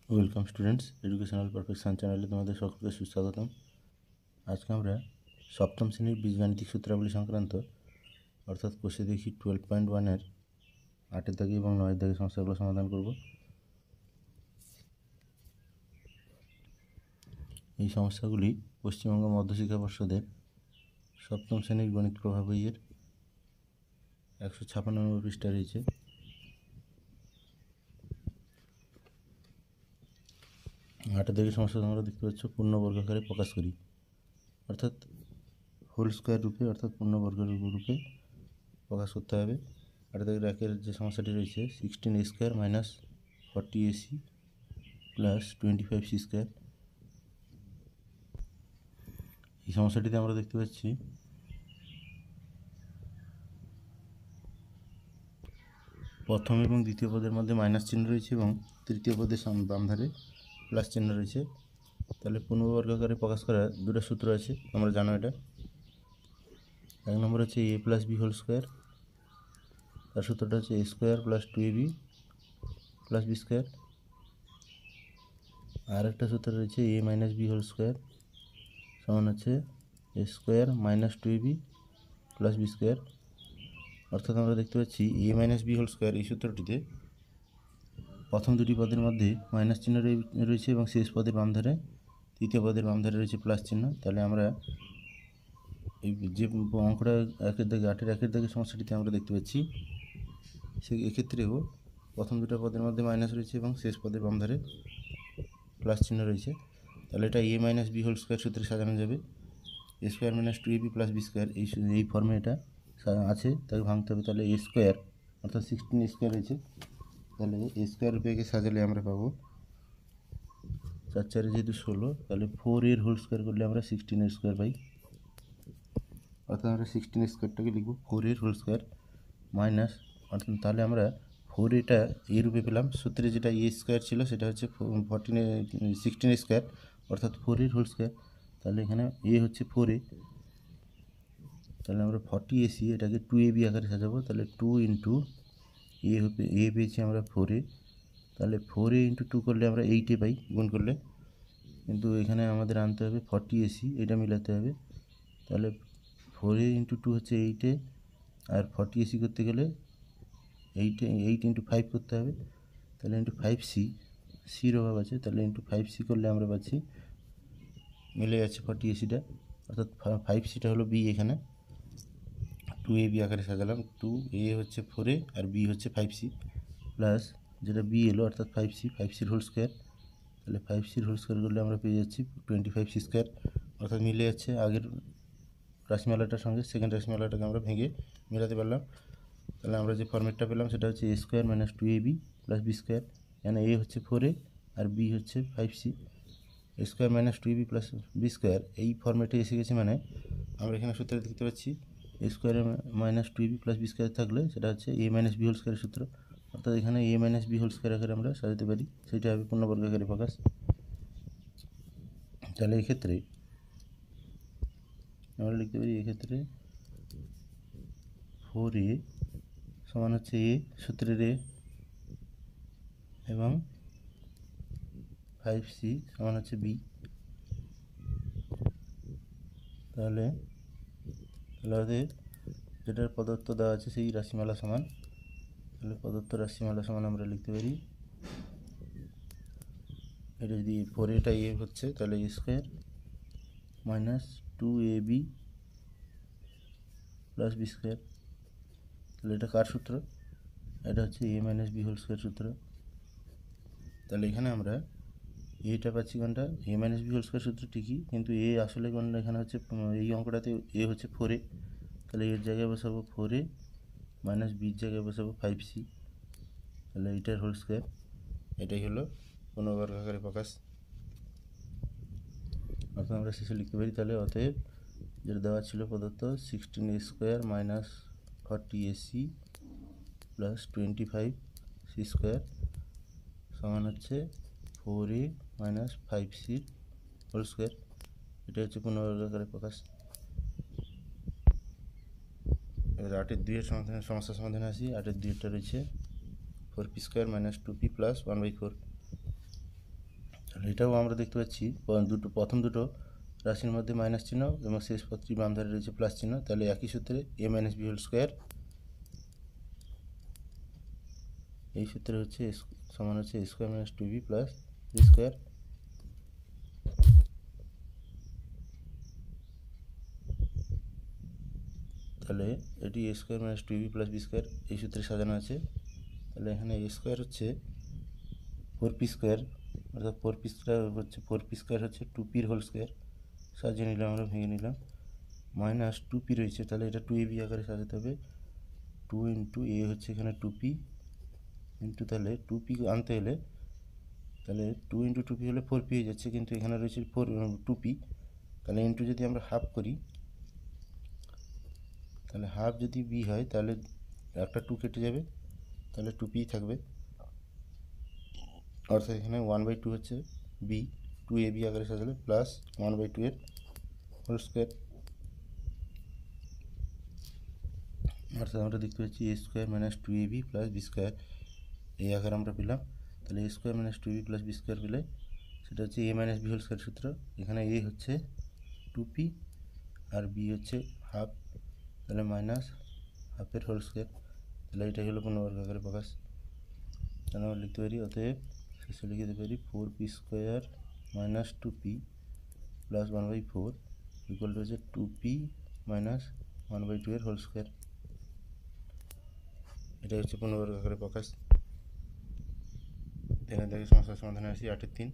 Welcome students, educational perfection চ্যানেলে তোমাদের সকলকে সুস্বাগতম। আজকে আমরা সপ্তম শ্রেণীর বীজগাণিতিক সূত্রাবলী সংক্রান্ত অর্থাৎ কোষে দেখি 12.1-এর 8 দাগে এবং 9 দাগে সমস্যাগুলো সমাধান করব। এই সমস্যাগুলি পশ্চিমবঙ্গ মধ্যশিক্ষা পর্ষদের সপ্তম শ্রেণীর গণিত প্রভাব বইয়ের 156 নম্বর পৃষ্ঠা রয়েছে। আটের দিকে সমস্যা তোমরা দেখতে পাচ্ছ, পূর্ণবর্গাকারে প্রকাশ করি, অর্থাৎ হোল স্কোয়ার রূপে অর্থাৎ পূর্ণবর্গের রূপে প্রকাশ করতে হবে। আটের দিকে রাকের যে সমস্যাটি রয়েছে 16a² minus 40ac plus 25c²। এই সমস্যাটিতে আমরা দেখতে পাচ্ছি প্রথম এবং দ্বিতীয় পদের মধ্যে মাইনাস চিহ্ন রয়েছে এবং তৃতীয় পদের বাম ধারে প্লাস চিহ্ন রয়েছে। তাহলে পূর্ণবর্গাকারে প্রকাশ করার দুটো সূত্র আছে, আমরা জানো এটা। এক নম্বর হচ্ছে a plus B whole square, তার সূত্রটা হচ্ছে a square plus 2ab plus B square. আর একটা সূত্র রয়েছে a minus B whole square সমান হচ্ছে a square minus 2ab plus B square. অর্থাৎ আমরা দেখতে পাচ্ছি a minus B whole square এই সূত্রটিতে প্রথম দুটি পদের মধ্যে মাইনাস চিহ্ন রয়েছে এবং শেষ পদের বাম ধারে তৃতীয় পদের বাম ধারে রয়েছে প্লাস চিহ্ন। তাহলে আমরা এই যে অঙ্কটা একের দাগে 8-এর 1-এর দাগে সমস্যাটিতে আমরা দেখতে পাচ্ছি এক্ষেত্রেও প্রথম দুটো পদের মধ্যে মাইনাস রয়েছে এবং শেষ পদের বাম ধারে প্লাস চিহ্ন রয়েছে। তাহলে এটা a minus B whole square সূত্রে সাজানো যাবে। a square minus 2ab plus B square এই ফর্মে এটা আছে, তাকে ভাঙতে হবে। তাহলে a স্কোয়ার অর্থাৎ 16a² রয়েছে, তাহলে a স্কোয়ার রূপে সাজালে আমরা পাবো 4 4 যেহেতু 16, তাহলে 4 হোল স্কোয়ার করলে আমরা 16a² পাই। অর্থাৎ আমরা 16a² লিখব 4 হোল স্কোয়ার মাইনাস, অর্থাৎ তাহলে আমরা 4 এটা এ রূপে পেলাম। সূত্রে যেটা a স্কোয়ার ছিল সেটা হচ্ছে 16a², অর্থাৎ 4 হোল স্কোয়ার। তাহলে এখানে a হচ্ছে 4a, তাহলে আমরা 40ac এটাকে 2ab আকারে সাজাবো। তাহলে 2 ইন্টু a পেয়েছি আমরা 4a, তাহলে 4a ইন্টু 2 করলে আমরা 8a পাই গুণ করলে, কিন্তু এখানে আমাদের আনতে হবে 40ac, এটা মিলাতে হবে। তাহলে 4a ইন্টু 2 হচ্ছে 8a, আর 40ac করতে গেলে 8 ইন্টু 5 করতে হবে। তাহলে ইন্টু 5c, সির অভাব আছে, তাহলে ইন্টু 5c করলে আমরা পাচ্ছি মিলে যাচ্ছে 40ac-টা, অর্থাৎ 5c-টা হলো b। এখানে 2ab আকারে সাজালাম, 2a হচ্ছে 4a আর b হচ্ছে 5c প্লাস যেটা b এলো অর্থাৎ 5c হোল স্কোয়ার। তাহলে 5c হোল স্কোয়ার করলে আমরা পেয়ে যাচ্ছি 25c², অর্থাৎ মিলে যাচ্ছে আগের রাশিমালাটার সঙ্গে সেকেন্ড রাশিমালাটাকে আমরা ভেঙে মেলাতে পারলাম। তাহলে আমরা যে ফর্মেটটা পেলাম সেটা হচ্ছে a square minus 2ab plus B square. এখানে a হচ্ছে 4a আর b হচ্ছে 5c। a square minus 2ab plus B square এই ফর্মেটে এসে গেছে, মানে আমরা এখানে সূত্রে দেখতে পাচ্ছি a square minus 2ab plus B square থাকলে সেটা হচ্ছে a মাইনাস বি হোল স্কোয়ারের সূত্র, অর্থাৎ এখানে a minus B whole square আকারে আমরা সাজাতে পারি, সেটা হবে পূর্ণবর্গাকারে প্রকাশ। তাহলে এক্ষেত্রে আমরা লিখতে পারি এক্ষেত্রে 4a সমান হচ্ছে a সূত্রের a এবং 5c সমান হচ্ছে b। তাহলে আমাদের যেটার প্রদত্ত দেওয়া আছে সেই রাশিমালা সমান, তাহলে প্রদত্ত রাশিমালা সমান আমরা লিখতে পারি, এটা যদি 4a হচ্ছে তাহলে a square minus 2ab plus B square. তাহলে এটা কার সূত্র? এটা হচ্ছে a minus B whole square সূত্র। তাহলে এখানে আমরা এটা পাচ্ছি কোনটা, a minus B whole square সূত্র ঠিকই, কিন্তু a আসলে কোনটা এখানে হচ্ছে এই অঙ্কটাতে a হচ্ছে 4a, তাহলে এর জায়গায় বসাবো 4a মাইনাস বির জায়গায় বসাবো 5c, তাহলে এইটার হোল স্কোয়ার। এটাই হলো পূর্ণবর্গাকারে প্রকাশ, অর্থাৎ আমরা শেষে লিখতে পারি। তাহলে অতএব যেটা দেওয়া ছিল প্রদত্ত 16a² minus 40ac plus 25c² সমান হচ্ছে 4a minus 5c whole square. এটা হচ্ছে পূর্ণবর্গাকারে প্রকাশ। এবার 8-এর 2-এর সমস্যা সমাধানে আসি। 8-এর 2-টা রয়েছে 4p² মাইনাস 2p প্লাস 1/4। এটাও আমরা দেখতে পাচ্ছি প্রথম দুটো রাশির মধ্যে মাইনাস চিহ্ন এবং শেষ পদটি বাম ধারে রয়েছে প্লাস চিহ্ন, তাহলে একই সূত্রে a minus B whole square, এই সূত্রে হচ্ছে সমান হচ্ছে a square minus 2b plus B square. তাহলে এটি a square minus 2b plus B square এই সূত্রে সাজানো আছে। তাহলে এখানে a স্কোয়ার হচ্ছে 4p স্কোয়ার, অর্থাৎ 4p স্কোয়ার হচ্ছে 2p হোল স্কোয়ার, সাজিয়ে নিলাম আমরা, ভেঙে নিলাম, মাইনাস 2p রয়েছে, তাহলে এটা 2ab আকারে সাজাতে হবে। 2 ইন্টু a হচ্ছে এখানে 2p ইন্টু, তাহলে 2p আনতে হলে তাহলে 2 ইন্টু 2p হলে 4p হয়ে যাচ্ছে, কিন্তু এখানে রয়েছে 2p, তাহলে ইন্টু যদি আমরা হাফ করি, তাহলে হাফ যদি b হয় তাহলে একটা 2 কেটে যাবে, তাহলে 2p থাকবে, অর্থাৎ এখানে 1/2 হচ্ছে b, 2ab আকারে সাজালে প্লাস 1/2 এর হোল স্কোয়ার, অর্থাৎ আমরা দেখতে পাচ্ছি a square minus 2ab plus B square এই আকার আমরা পেলাম। তাহলে a square minus 2b plus B square পেলে সেটা হচ্ছে a minus B whole square সূত্র। এখানে a হচ্ছে 2p আর b হচ্ছে হাফ, তাহলে মাইনাস হাফের হোল স্কোয়ার, তাহলে এটাই হলো পূর্ণবর্গ আকারে প্রকাশ। তাহলে আমরা লিখতে পারি, অতএব শেষে লিখে দিতে পারি 4p square minus 2p plus 1/4 equal to হচ্ছে 2p মাইনাস 1/2 এর হোল স্কোয়ার। এটাই হচ্ছে পূর্ণবর্গ আকারে প্রকাশ। তিনের দাগের সমস্যার সমাধানে আসি। 8-এর 3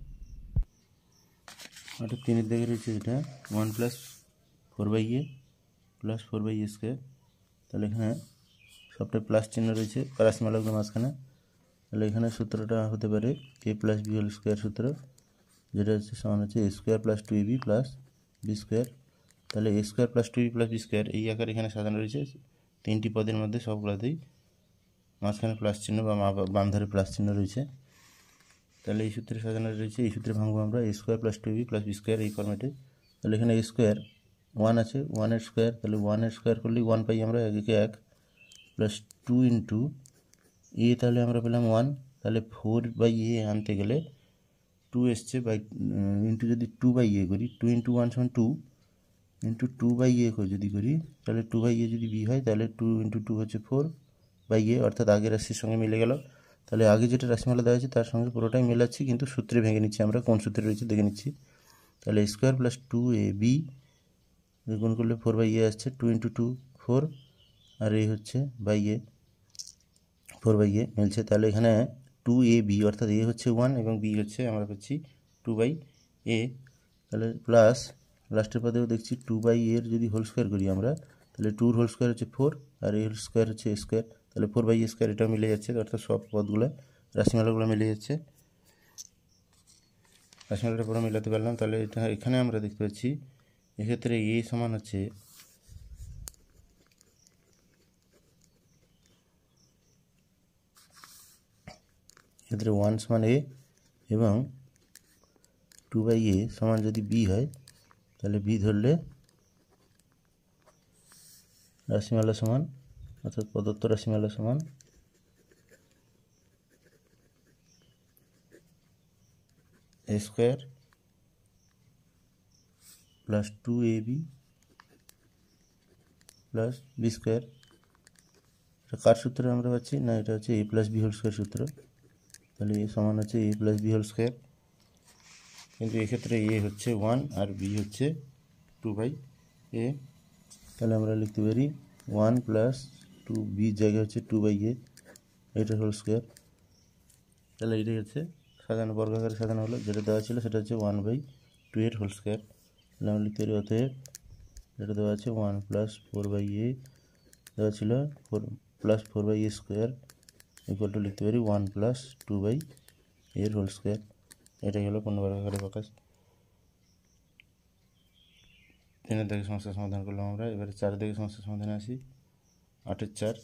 3-এর দাগে রয়েছে যেটা 1 plus 4/a plus 4/a square, তাহলে এখানে সবটাই প্লাস চিহ্ন রয়েছে রাশিমালাগুলো মাঝখানে, তাহলে এখানে সূত্রটা হতে পারে a plus B whole square সূত্র, যেটা হচ্ছে সমান হচ্ছে a square plus 2ab plus B square. তাহলে a square plus 2ab plus B square এই আকার এখানে সাজানো রয়েছে তিনটি পদের মধ্যে, সবগুলোতেই মাঝখানে প্লাস চিহ্ন বা বাম ধারে প্লাস চিহ্ন রয়েছে। তাহলে এই সূত্রে সাজানো রয়েছে, এই সূত্রে ভাঙবো আমরা a square plus 2ab plus B square এই ফর্মেটে। তাহলে এখানে a স্কোয়ার 1 আছে, 1 এর স্কোয়ার, তাহলে 1 এর স্কোয়ার করলেই 1 পাই আমরা, 1 প্লাস 2 ইন্টু a, তাহলে আমরা পেলাম 1, তাহলে 4/a আনতে গেলে 2 এসছে, বাই ইন্টু যদি 2/a করি, 2 ইন্টু 1 সমান 2 ইন্টু 2/a যদি করি, তাহলে 2/a যদি b হয় তাহলে 2 ইন্টু 2 হচ্ছে 4/a, অর্থাৎ আগের রাশির সঙ্গে মিলে গেল। তাহলে আগে যেটা রাশিমালা দেওয়া আছে তার সঙ্গে পুরোটাই মেলাচ্ছি, কিন্তু সূত্রে ভেঙে নিচ্ছি আমরা, কোন সূত্রে রয়েছে দেখে নিচ্ছি। তাহলে স্কোয়ার প্লাস 2ab গুণ করলে 4/a আসছে, 2 ইন্টু 2 4, আর এই হচ্ছে বাই এ 4/a মিলছে। তাহলে এখানে 2ab অর্থাৎ a হচ্ছে 1 এবং b হচ্ছে আমরা পাচ্ছি 2/a, তাহলে প্লাস লাস্টের পদেও দেখছি 2/a এর যদি হোল স্কোয়ার করি আমরা, তাহলে 2 হোল স্কোয়ার হচ্ছে 4 আর a হোল স্কোয়ার হচ্ছে a স্কোয়ার, তাহলে 4/a স্কোয়ার এটাও মিলে যাচ্ছে, অর্থাৎ সব পদগুলো রাশিমালাগুলো মিলে যাচ্ছে, রাশিমালাটা পুরো মিলাতে পারলাম। তাহলে এটা এখানে আমরা দেখতে পাচ্ছি এক্ষেত্রে a সমান হচ্ছে ক্ষেত্রে 1 সমান a এবং 2/a সমান যদি b হয়, তাহলে b ধরলে রাশিমালা সমান, অর্থাৎ প্রদত্ত রাশিমালা সমান a square plus 2ab plus B square. এটা কার সূত্রে আমরা পাচ্ছি না, এটা হচ্ছে a plus B whole square সূত্র, তাহলে a সমান হচ্ছে a plus B whole square, কিন্তু এক্ষেত্রে a হচ্ছে 1 আর b হচ্ছে 2/a, তাহলে আমরা লিখতে পারি 1 প্লাস 2b জায়গায় হচ্ছে 2/a এটার হোল স্কোয়ার। তাহলে এটাই হচ্ছে সাজানো, বর্গাকারে সাজানো হলো, যেটা দেওয়া ছিল সেটা হচ্ছে 1/2 এর হোল স্কোয়ার। তাহলে আমরা লিখতে পারি অতএব যেটা দেওয়া আছে 1 প্লাস 4/a দেওয়া ছিল 4 plus 4/a square equal two লিখতে পারি 1 প্লাস 2/a এর হোল স্কোয়ার। এটাই হলো পূর্ণবর্গাকারে প্রকাশ। 3-এর দাগের সমস্যার সমাধান করলাম আমরা। এবারে 4-এর দাগের সমস্যার সমাধানে আসি। 8-এর 4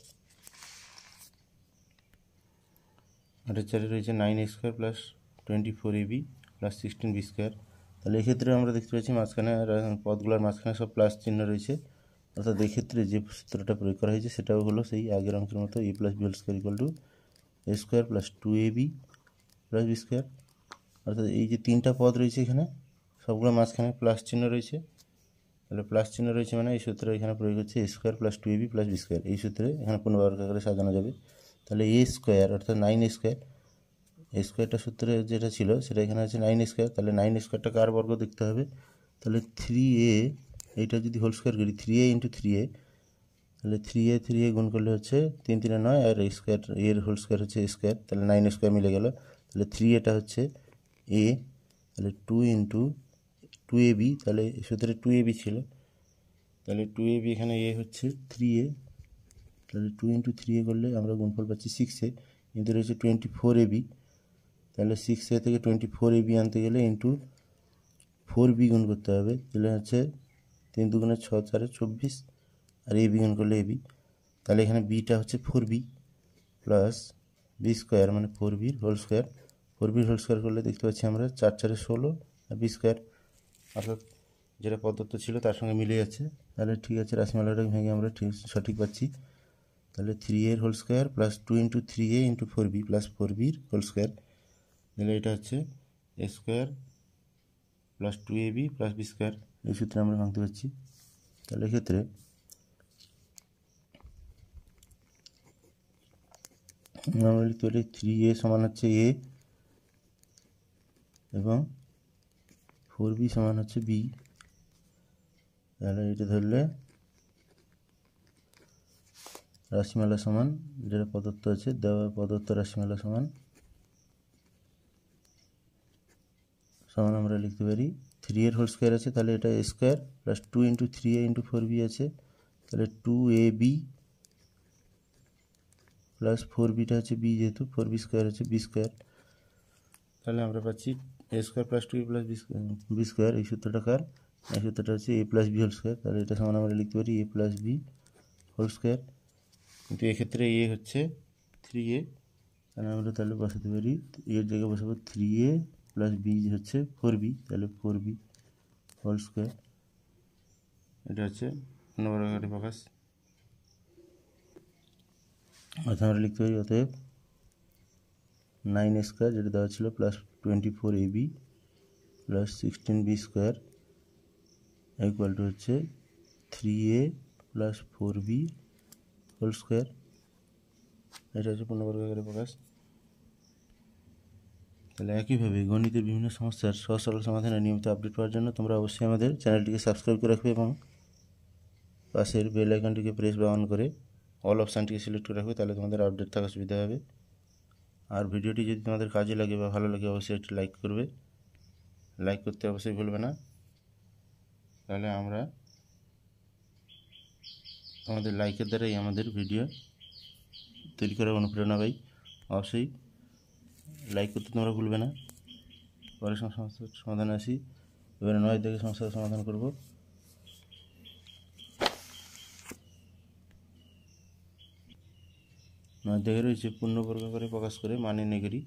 রয়েছে 9a square plus 24ab plus 16b square. তাহলে এক্ষেত্রে আমরা দেখতে পাচ্ছি মাঝখানে পদগুলোর মাঝখানে সব প্লাস চিহ্ন রয়েছে, অর্থাৎ এক্ষেত্রে যে সূত্রটা প্রয়োগ করা হয়েছে সেটাও হলো সেই আগের অঙ্কের মতো a plus B whole square equal to a square plus 2ab plus B square, অর্থাৎ এই যে তিনটা পদ রয়েছে এখানে সবগুলো মাঝখানে প্লাস চিহ্ন রয়েছে, তাহলে প্লাস চিহ্ন রয়েছে মানে এই সূত্র এখানে প্রয়োগ হচ্ছে A square plus 2ab plus B square. এই সূত্রে এখানে পুনর্বর্গাকারে সাজানো যাবে। তাহলে এ স্কোয়ার অর্থাৎ 9a স্কোয়ার, এ স্কোয়ারটা সূত্রে যেটা ছিল সেটা এখানে আছে 9a স্কোয়ার। তাহলে 9 স্কোয়ারটা কার বর্গ দেখতে হবে, তাহলে 3a, এইটা যদি হোল স্কোয়ার করি 3a ইন্টু 3a, তাহলে 3a গুণ করলে হচ্ছে 3 3 9, আর এই স্কোয়ার এর হোল স্কোয়ার হচ্ছে এ স্কোয়ার, তাহলে 9 স্কোয়ার মিলে গেল। তাহলে 3a হচ্ছে a, তাহলে 2 ইন্টু 2ab, তাহলে সূত্রে 2ab ছিল, তাহলে 2ab এখানে a হচ্ছে 3a, তাহলে 2 ইন্টু 3a করলে আমরা গুণফল পাচ্ছি 6a, কিন্তু রয়েছে 24ab, তাহলে 6a থেকে 24ab আনতে গেলে ইন্টু 4b গুণ করতে হবে, তাহলে হচ্ছে 3 2 6 4 24, আর ab গুণ করলে ab, তাহলে এখানে bটা হচ্ছে 4b প্লাস বি স্কোয়ার মানে 4b whole square. 4b whole square করলে দেখতে পাচ্ছি আমরা 4 4 16 আর বি স্কোয়ার, অর্থাৎ যেটা প্রদত্ত ছিল তার সঙ্গে মিলে যাচ্ছে। তাহলে ঠিক আছে, রাশিমালাটাকে ভেঙে আমরা ঠিক সঠিক পাচ্ছি। তাহলে 3a whole square plus 2 into 3a into 4b plus 4b whole square, তাহলে এটা হচ্ছে A square plus 2ab plus B square. এই সূত্রে আমরা ভাঙতে পারছি। তাহলে এক্ষেত্রে আমরা লিখতে পারি 3a সমান হচ্ছে a এবং 4b সমান হচ্ছে b। তাহলে এটা ধরলে রাশিমালা সমান যেটা প্রদত্ত আছে, দেওয়া প্রদত্ত রাশিমালা সমান আমরা লিখতে পারি 3 এর হোল স্কোয়ার আছে, তাহলে এটা A square plus 2 into 3a into 4b আছে, তাহলে 2ab প্লাস 4bটা হচ্ছে b, যেহেতু 4b স্কোয়ার হচ্ছে বি স্কোয়ার। তাহলে আমরা পাচ্ছি A square plus 2b plus B square. এই সূত্রটা কার, এই সূত্রটা হচ্ছে A plus B whole square. তাহলে এটা সমান আমরা লিখতে পারি A plus B whole square, কিন্তু এক্ষেত্রে এ হচ্ছে 3a, তাহলে বসাতে পারি এর জায়গায় বসাবো 3a প্লাস বি হচ্ছে 4b, তাহলে 4b হোল স্কোয়ার। এটা হচ্ছে পুনর্বর্গাকারে প্রকাশ। অর্থাৎ আমরা লিখতে পারি অতএব 9a স্কোয়ার যেটা দেওয়া ছিল plus 24ab plus 16b square equal two হচ্ছে 3a plus 4b whole square. এটা হচ্ছে পুনর্বর্গাকারে প্রকাশ। তাহলে একইভাবে গণিতের বিভিন্ন সমস্যার সহজ সরল সমাধানের নিয়মিত আপডেট পাওয়ার জন্য তোমরা অবশ্যই আমাদের চ্যানেলটিকে সাবস্ক্রাইব করে রাখবে এবং পাশের বেল আইকনটিকে প্রেস বা অন করে অল অপশানটিকে সিলেক্ট করে রাখবে, তাহলে তোমাদের আপডেট থাকার সুবিধা হবে। আর ভিডিওটি যদি তোমাদের কাজে লাগে বা ভালো লাগে অবশ্যই একটি লাইক করবে, লাইক করতে অবশ্যই ভুলবে না। তাহলে আমরা আমাদের লাইকের দ্বারাই আমাদের ভিডিও তৈরি করার অনুপ্রেরণা পাই। অবশ্যই লাইক করতে তোমরা ভুলবে না। পরের সমস্যার সমাধানে আসি। এবারে 9 থেকে সমস্যার সমাধান করব। 9 থেকে রয়েছে পূর্ণবর্গাকারে প্রকাশ করে মান নির্ণয় করি।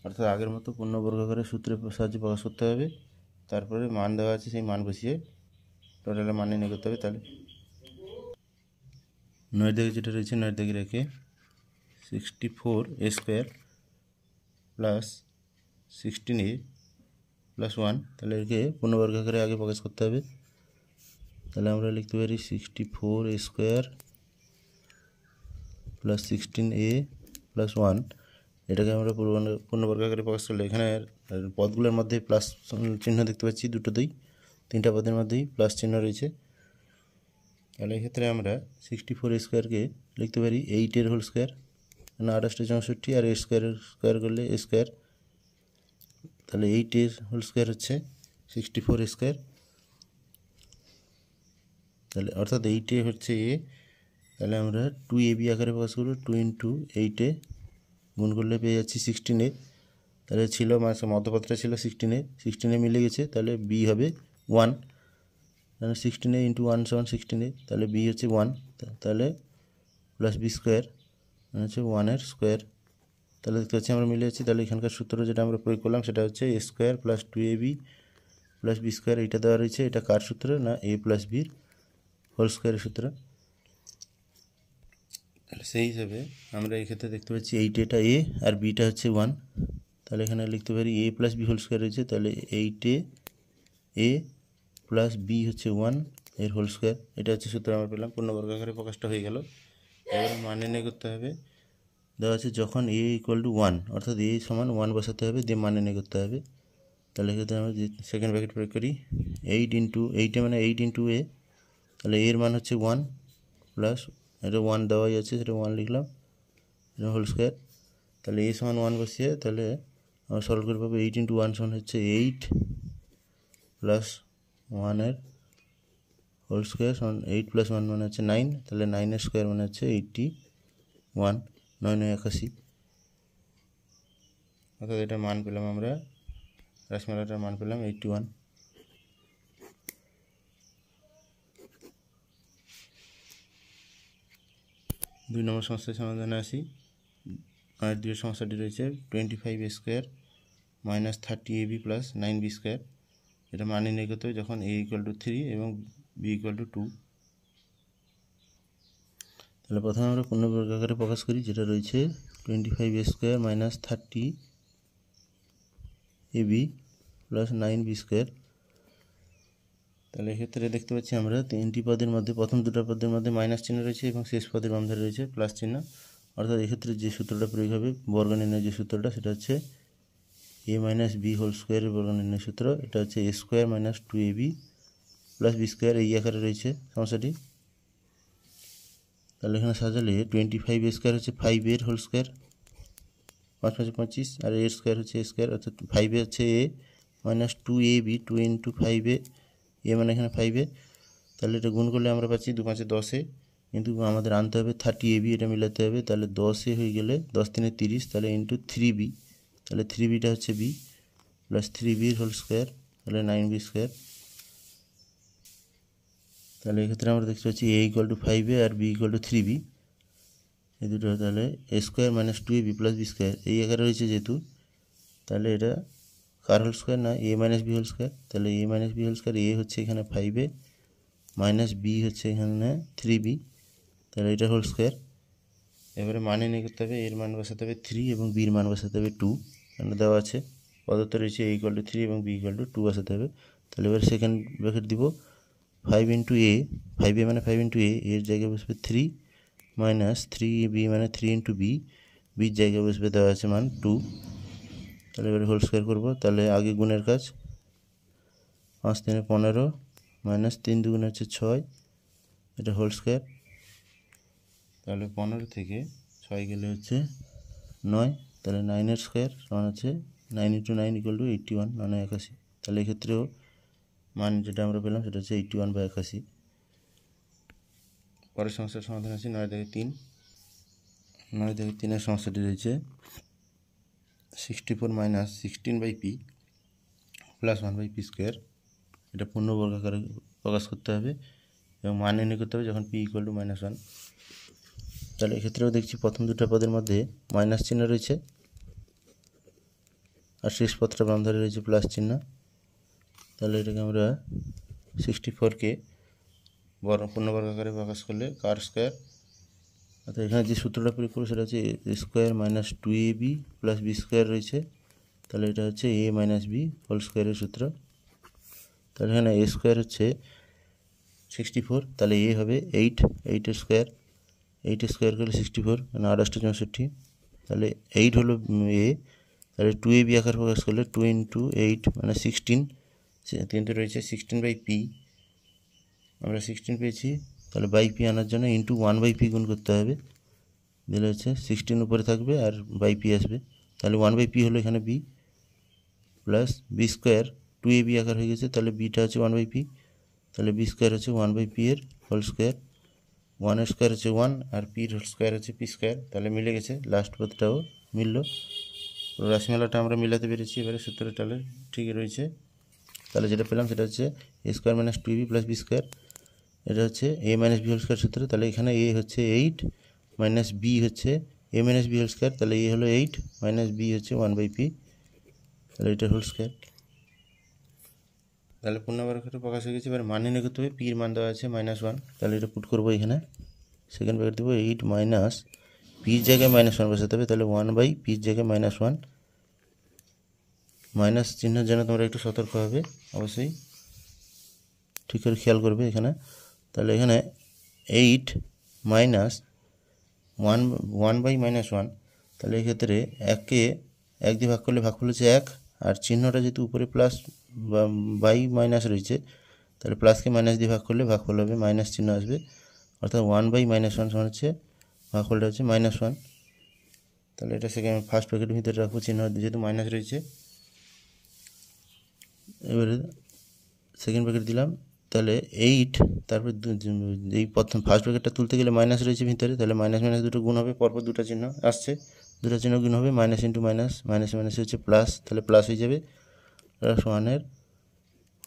অর্থাৎ আগের মতো পূর্ণবর্গাকারে সূত্রের সাহায্যে প্রকাশ করতে হবে, তারপরে মান দেওয়া আছে সেই মান বসিয়ে টোটালে মান নির্ণয় করতে হবে। তাহলে 9 থেকে যেটা রয়েছে 9 থেকে রেখে 64a square plus 16a plus 1, তাহলে একে পূর্ণবর্গাকারে আগে প্রকাশ করতে হবে। তাহলে আমরা লিখতে পারি 64a square plus 16a plus 1, এটাকে আমরা পূর্ণবর্গাকারে প্রকাশ করলে এখানে পদগুলোর মধ্যে প্লাস চিহ্ন দেখতে পাচ্ছি, দুটোতেই 3টা পদের মধ্যেই প্লাস চিহ্ন রয়েছে। তাহলে এক্ষেত্রে আমরা 64a স্কোয়ারকে লিখতে পারি 8 এর হোল স্কোয়ার, না 28 64, আর এ স্কোয়ার করলে এ স্কোয়ার, তাহলে 8 এর হোল স্কোয়ার হচ্ছে 64 স্কোয়ার। তাহলে অর্থাৎ 8 হচ্ছে এ, তাহলে আমরা 2ab আকারে প্রকাশ করবো। 2 ইন্টু 8 গুণ করলে পেয়ে যাচ্ছি 16a। তাহলে ছিল মধ্যপদটা ছিল 16a মিলে গেছে, তাহলে বি হবে 1, তাহলে 16a ইন্টু 1 সমান 16a, তাহলে বি হচ্ছে 1, তাহলে প্লাস বি স্কোয়ার হচ্ছে 1 স্কোয়ার। তাহলে দেখতে পাচ্ছি আমরা মিলে যাচ্ছি। তাহলে এখানকার সূত্র যেটা আমরা প্রয়োগ করলাম সেটা হচ্ছে A square plus 2ab plus B square, এইটা দেওয়া রয়েছে। এটা কার সূত্র, না এ প্লাস বির হোল স্কোয়ারের সূত্র। তাহলে সেই হিসাবে আমরা এই ক্ষেত্রে দেখতে পাচ্ছি 8 এটা এ আর বিটা হচ্ছে 1, তাহলে এখানে লিখতে পারি A plus B whole square রয়েছে, তাহলে 8a এ প্লাস বি হচ্ছে 1 এর হোল স্কোয়ার। এটা হচ্ছে সূত্র আমরা পেলাম, পূর্ণবর্গ আকারে প্রকাশটা হয়ে গেল। এবার মান নির্ণয় করতে হবে। দেওয়া আছে যখন এ ইকুয়াল টু 1, অর্থাৎ এ সমান 1 বসাতে হবে, দিয়ে মান নির্ণয় করতে হবে। তাহলে এক্ষেত্রে আমরা যে সেকেন্ড ব্র্যাকেট প্রয়োগ করি, 8 ইন্টু 8 মানে 8 ইন্টু এ, তাহলে এর মান হচ্ছে 1 প্লাস এটা 1 দেওয়াই আছে, সেটা 1 লিখলাম, এটা হোল স্কোয়ার। তাহলে এ সমান 1 বসিয়ে তাহলে আমরা সলভ করে পাবো 8 ইন্টু 1 সমান হচ্ছে 8 প্লাস 1 এর হোল স্কোয়ার সমান 8 প্লাস 1 মানে হচ্ছে 9, তাহলে 9 এর স্কোয়ার মানে হচ্ছে 81, 9 9 81। অর্থাৎ এটার মান পেলাম আমরা, রাশিমালাটার মান পেলাম 81। দুই নম্বর সমস্যার সমাধানে আসি। আর দুই সমস্যাটি রয়েছে 25a square minus 30ab plus 9b square. এটা মান নির্ণয় করতে হবে যখন a ইকুয়াল টু 3 এবং b ইকুয়াল টু 2। তাহলে প্রথমে আমরা পূর্ণবর্গ আকারে প্রকাশ করি, যেটা রয়েছে 25a square minus 30ab plus 9b square. তাহলে এক্ষেত্রে দেখতে পাচ্ছি আমরা তিনটি পদের মধ্যে প্রথম দুটো পদের মধ্যে মাইনাস চিহ্ন রয়েছে এবং শেষ পদের বাম ধারে রয়েছে প্লাস চিহ্ন। অর্থাৎ এক্ষেত্রে যে সূত্রটা প্রয়োগ হবে বর্গ নির্ণয়ের যে সূত্রটা, সেটা হচ্ছে a মাইনাস বি হোল স্কোয়ারের বর্গ নির্ণয় সূত্র। এটা হচ্ছে a square minus 2ab plus B square, এই আকারে রয়েছে সমস্যাটি। তাহলে এখানে সাজালে 25a স্কোয়ার হচ্ছে 5 এর হোল স্কোয়ার, 5 5 25, আর এর স্কোয়ার হচ্ছে a স্কোয়ার, অর্থাৎ 5 এ হচ্ছে a minus 2ab, 2 into 5a, এ মানে এখানে 5a। তাহলে এটা গুণ করলে আমরা পাচ্ছি 2 5 10, কিন্তু আমাদের আনতে হবে 30ab, এটা মিলাতে হবে। তাহলে 10 হয়ে গেলে 10 3 30, তাহলে ইন্টু 3b, তাহলে 3bটা হচ্ছে b plus 3b whole square, তাহলে 9b স্কোয়ার। তাহলে এক্ষেত্রে আমরা দেখতে পাচ্ছি a ইকুয়াল টু 5a আর b ইকুয়াল টু 3b, এই দুটো। তাহলে a square minus 2ab plus b square এই আকারে রয়েছে যেহেতু, তাহলে এটা কার হোল স্কোয়ার না a minus b whole square. তাহলে a minus b whole square, a হচ্ছে এখানে 5a মাইনাস b হচ্ছে এখানে 3b, তাহলে এটা হোল স্কোয়ার। এবারে মানে নিয়ে করতে হবে, এর মান বসাতে হবে 3 এবং বির মান বসাতে হবে 2, কারণ দেওয়া আছে প্রদত্ত রয়েছে a ইকুয়াল টু 3 এবং b ইকুয়াল টু 2 বসাতে হবে। তাহলে এবার সেকেন্ড ব্র্যাকেট দিব, 5 ইন্টু a, 5a মানে 5 ইন্টু a, এর জায়গায় বসবে 3 মাইনাস 3b মানে 3 ইন্টু b, বির জায়গায় বসবে দেওয়া আছে মান 2। তাহলে এবারে হোল স্কোয়ার করবো। তাহলে আগে গুণের কাজ, 5 3 15 মাইনাস 3 2 হচ্ছে 6, এটা হোল স্কোয়ার। তাহলে 15 থেকে 6 গেলে হচ্ছে 9, তাহলে 9 এর স্কোয়ার সমান হচ্ছে 9 ইন্টু 9 ইকুয়াল টু 81, 9 81। তাহলে এক্ষেত্রেও মান যেটা আমরা পেলাম সেটা হচ্ছে 81/81। পরের সমস্যার সমাধান আছে 9 থেকে 3। 9 থেকে 3-এর সমস্যাটি রয়েছে 64 minus 16/p plus 1/p square. এটা পূর্ণবর্গ আকারে প্রকাশ করতে হবে এবং মান নির্ণয় করতে হবে যখন p ইকুয়াল টু -1। তাহলে এক্ষেত্রেও দেখছি প্রথম দুটো পদের মধ্যে মাইনাস চিহ্ন রয়েছে আর শেষ পদটা বাম ধারে রয়েছে প্লাস চিহ্ন। তাহলে এটাকে আমরা 64কে পূর্ণবর্গ আকারে প্রকাশ করলে কার স্কোয়ার, অর্থাৎ এখানে যে সূত্রটা প্রয়োগ করবো সেটা হচ্ছে a square minus 2ab plus b square রয়েছে, তাহলে এটা হচ্ছে a মাইনাস b হোল স্কোয়ারের সূত্র। তাহলে এখানে a স্কোয়ার হচ্ছে 64, তাহলে a হবে 8, 8 এর স্কোয়ার, 8 স্কোয়ার করলে 64 মানে 28 64, তাহলে 8 হলো a। তাহলে 2ab আকার প্রকাশ করলে 2 ইন্টু 8 মানে 16, তিনটে রয়েছে 16/p, আমরা 16 পেয়েছি। তাহলে বাই পি আনার জন্য ইন্টু 1/p গুণ করতে হবে, দিলে হচ্ছে 16 উপরে থাকবে আর বাই পি আসবে। তাহলে 1/p হলো এখানে b plus b square, 2ab আকার হয়ে গেছে, তাহলে bটা হচ্ছে 1/p, তাহলে b স্কোয়ার হচ্ছে 1/p এর হোল স্কোয়ার, 1 এর স্কোয়ার হচ্ছে 1 আর p এর হোল স্কোয়ার হচ্ছে p স্কোয়ার। তাহলে মিলে গেছে, লাস্ট পদটাও মিললো, রাশিমালাটা আমরা মিলাতে পেরেছি। এবারে সূত্রের তাহলে ঠিকই রয়েছে। তাহলে যেটা পেলাম সেটা হচ্ছে a square minus 2ab plus b square, এটা হচ্ছে a minus b whole square সূত্র। তাহলে এখানে a হচ্ছে 8 মাইনাস b হচ্ছে a minus b whole square, তাহলে a হলো 8 মাইনাস b হচ্ছে 1/p, তাহলে এটা হোল স্কোয়ার। তাহলে পূর্ণবর্গ আকারে প্রকাশ হয়ে গেছে। এবার মান নির্ণয় করতে হবে, p এর মান দেওয়া আছে -1, তাহলে এটা পুট করবো এখানে, সেকেন্ড ব্র্যাকেট দেবো 8 মাইনাস p এর জায়গায় -1 বসাতে হবে, তাহলে 1/p এর জায়গায় -1 মাইনাস চিহ্নের জন্য তোমরা একটু সতর্ক হবে, অবশ্যই ঠিক করে খেয়াল করবে এখানে। তাহলে এখানে 8 মাইনাস 1/-1, তাহলে এক্ষেত্রে 1কে 1 দিয়ে ভাগ করলে ভাগফল হচ্ছে 1, আর চিহ্নটা যেহেতু উপরে প্লাস বা বাই মাইনাস রয়েছে, তাহলে প্লাসকে মাইনাস দিয়ে ভাগ করলে ভাগফল হবে মাইনাস চিহ্ন আসবে, অর্থাৎ 1/-1 সমান হচ্ছে ভাগফলটা হচ্ছে -1। তাহলে এটা সেকেন্ড ফার্স্ট ব্র্যাকেটের ভিতরে রাখবো, চিহ্ন যেহেতু মাইনাস রয়েছে। এবারে সেকেন্ড ব্র্যাকেট দিলাম, তাহলে 8, তারপর এই প্রথম ফার্স্ট ব্র্যাকেটটা তুলতে গেলে মাইনাস রয়েছে ভিতরে, তাহলে মাইনাস মাইনাস দুটো গুণ হবে, পরপর দুটো চিহ্ন আসছে, দুটো চিহ্ন গুণ হবে, minus into minus, minus minus হচ্ছে প্লাস, তাহলে প্লাস হয়ে যাবে প্লাস 1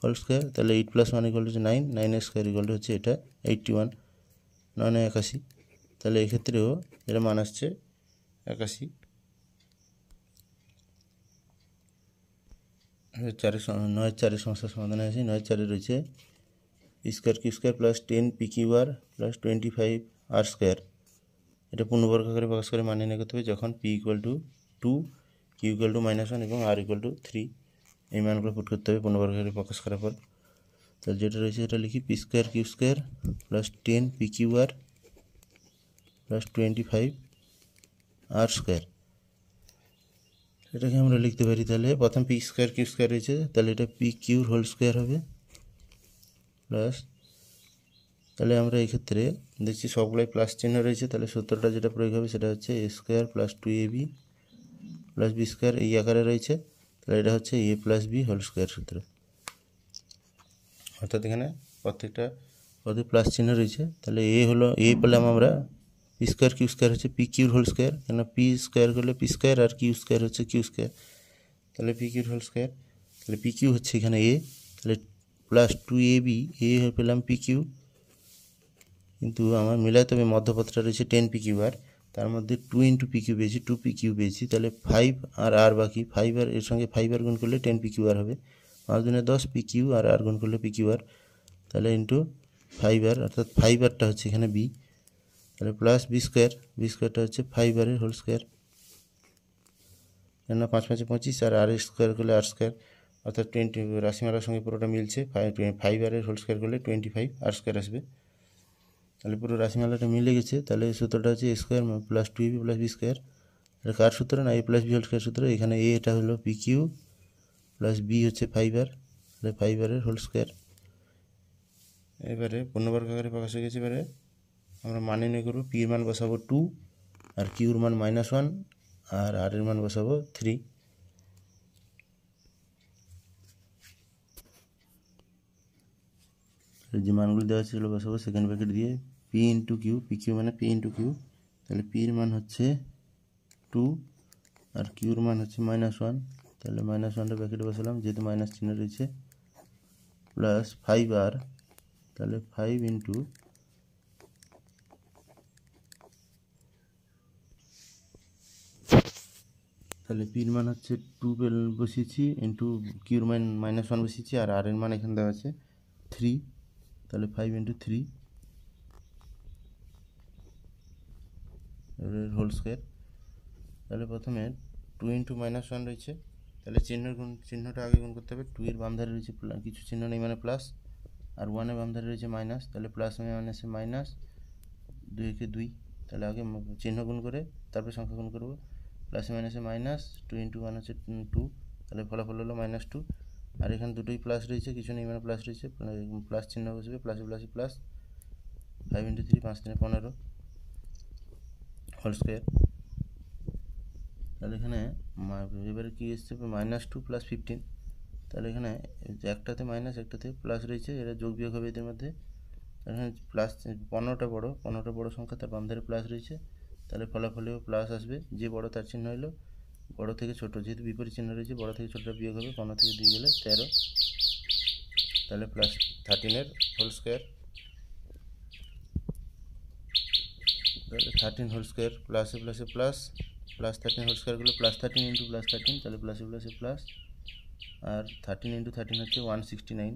হোল স্কোয়ার। তাহলে 8 + 1 = হচ্ছে 9, 9 স্কোয়ার হচ্ছে এটা 81, 9 81। তাহলে এক্ষেত্রেও এটা মান আসছে 81। 9-4 সমস্যার সমাধানে আছে। 9-4 রয়েছে square Q square plus 10 PQR plus 25 R square. এটা পূর্ণবর্গ আকারে প্রকাশ করে মান নির্ণয় করতে হবে যখন P = 2, Q = -1 এবং R = 3। এই মানগুলো পুট করতে হবে পূর্ণবর্গ আকারে প্রকাশ করার পর। তাহলে যেটা রয়েছে এটা লিখি P square Q square plus 10 PQR plus 25 R square. এটাকে আমরা লিখতে পারি, তাহলে প্রথম পি স্কোয়ার কিউ স্কোয়ার রয়েছে, তাহলে এটা পি কিউর হোল স্কোয়ার হবে প্লাস, তাহলে আমরা এই ক্ষেত্রে দেখছি সবগুলোই প্লাস চিহ্ন রয়েছে, তাহলে সূত্রটা যেটা প্রয়োগ হবে সেটা হচ্ছে a square plus 2ab plus B square এই আকারে রয়েছে, তাহলে এটা হচ্ছে a plus B whole square সূত্র। অর্থাৎ এখানে প্রত্যেকটা পদে প্লাস চিহ্ন রয়েছে, তাহলে এ হলো এ পেলাম আমরা পি স্কোয়ার কিউ স্কোয়ার হচ্ছে পি কিউর হোল স্কোয়ার, কেন পি স্কোয়ার করলে পি স্কোয়ার আর কিউ স্কোয়ার হচ্ছে কিউ স্কোয়ার, তাহলে পি কিউর হোল স্কোয়ার। তাহলে পি কিউ হচ্ছে এখানে এ, তাহলে প্লাস 2ab এ পেলাম পি কিউ, কিন্তু আমার মিলাতে হবে মধ্যপথটা রয়েছে 10 PQR, তার মধ্যে 2 × PQ পেয়েছি, 2 PQ পেয়েছি, তাহলে 5 আর R বাকি, 5 আর এর সঙ্গে 5R গুণ করলে 10 PQR হবে, 5 × 10 PQ আর R গুণ করলে PQR, তাহলে ইন্টু 5R, অর্থাৎ 5Rটা হচ্ছে এখানে বি, তাহলে প্লাস বি স্কোয়ার, বি স্কোয়ারটা হচ্ছে 5R হোল স্কোয়ার, কেননা 5 5 25 আর R স্কোয়ার করলে R স্কোয়ার, অর্থাৎ 20 রাশিমালার সঙ্গে পুরোটা মিলছে, 5R হোল স্কোয়ার করলে 25 R স্কোয়ার আসবে, তাহলে পুরো রাশিমালাটা মিলে গেছে। তাহলে সূত্রটা হচ্ছে a square plus 2ab plus B square, এটা কার সূত্র না a plus B whole square সূত্র, এখানে a এটা হলো পি কিউ প্লাস বি হচ্ছে 5R, তাহলে 5R হোল স্কোয়ার। এবারে পূর্ণবর্গ আকারে প্রকাশ হয়ে গেছে, এবারে আমরা মান নির্ণয় করবো, পি এর মান বসাবো 2 আর কিউর মান -1 আর আর এর মান বসাবো 3। যে মানগুলি দেওয়া ছিল বসাবো সেকেন্ড ব্র্যাকেট দিয়ে, P into Q, P Q মানে পি ইন্টু কিউ, তাহলে পির মান হচ্ছে 2 আর কিউর মান হচ্ছে -1, তাহলে -1টা ব্র্যাকেটে বসালাম যেহেতু মাইনাস চিহ্ন রয়েছে, প্লাস 5R, তাহলে 5 ইন্টু তাহলে পির মান হচ্ছে 2 বসিয়েছি ইন্টু কিউর মান -1 বসিয়েছি, আর আর এর মান এখানে দেওয়া আছে 3, তাহলে 5 ইন্টু 3 হোল স্কোয়ার। তাহলে প্রথমে 2 ইন্টু -1 রয়েছে, তাহলে চিহ্নটা আগে গুণ করতে হবে, 2 এর বাম ধারে রয়েছে কিছু চিহ্ন নেই মানে প্লাস, আর 1 এর বাম ধারে রয়েছে মাইনাস, তাহলে প্লাস মাইনাসে মাইনাস, 2 একে 2, তাহলে আগে চিহ্ন গুণ করে তারপরে সংখ্যা গুণ করবো, প্লাসে মাইনাসে মাইনাস, 2 ইন্টু 1 হচ্ছে 2, তাহলে ফলাফল হলো -2, আর এখানে দুটোই প্লাস রয়েছে, কিছু নেই মানে প্লাস রয়েছে, প্লাস চিহ্ন বসবে, প্লাসে প্লাসে প্লাস, 5 ইন্টু 3 5 3 15 হোল স্কোয়ার। তাহলে এখানে এবারে কি এসছে -2 প্লাস 15, তাহলে এখানে একটাতে মাইনাস একটাতে প্লাস রয়েছে, এটা যোগ বিয়োগ হবে এদের মধ্যে, এখানে প্লাস 15টা বড় সংখ্যা, তার বাম ধারে প্লাস রয়েছে, তাহলে ফলাফলেও প্লাস আসবে, যে বড় তার চিহ্ন হলো বড় থেকে ছোট, যেহেতু বিপরীত চিহ্ন রয়েছে বড় থেকে ছোটটা বিয়োগ হবে, 15 থেকে 2 গেলে 13, তাহলে প্লাস 13 হোল স্কোয়ার, তাহলে 13 হোল স্কোয়ার প্লাসে প্লাসে প্লাস, প্লাস 13 হোল স্কোয়ার করলে প্লাস 13 ইন্টু প্লাস 13, তাহলে প্লাসে প্লাসে প্লাস, আর 13 ইন্টু 13 হচ্ছে 169,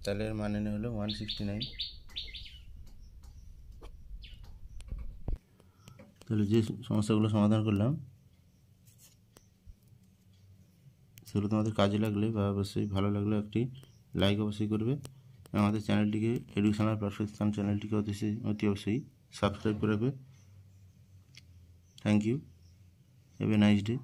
তাহলে এর মানে হলো 169। তাহলে যে সমস্যাগুলো সমাধান করলাম সেগুলো তোমাদের কাজে লাগলে বা অবশ্যই ভালো লাগলে একটি লাইক অবশ্যই করবে। আমাদের চ্যানেলটিকে এডুকেশনাল পারফেকশন চ্যানেলটিকে অতি অবশ্যই সাবস্ক্রাইব করে রাখবে। Thank you, have a nice day.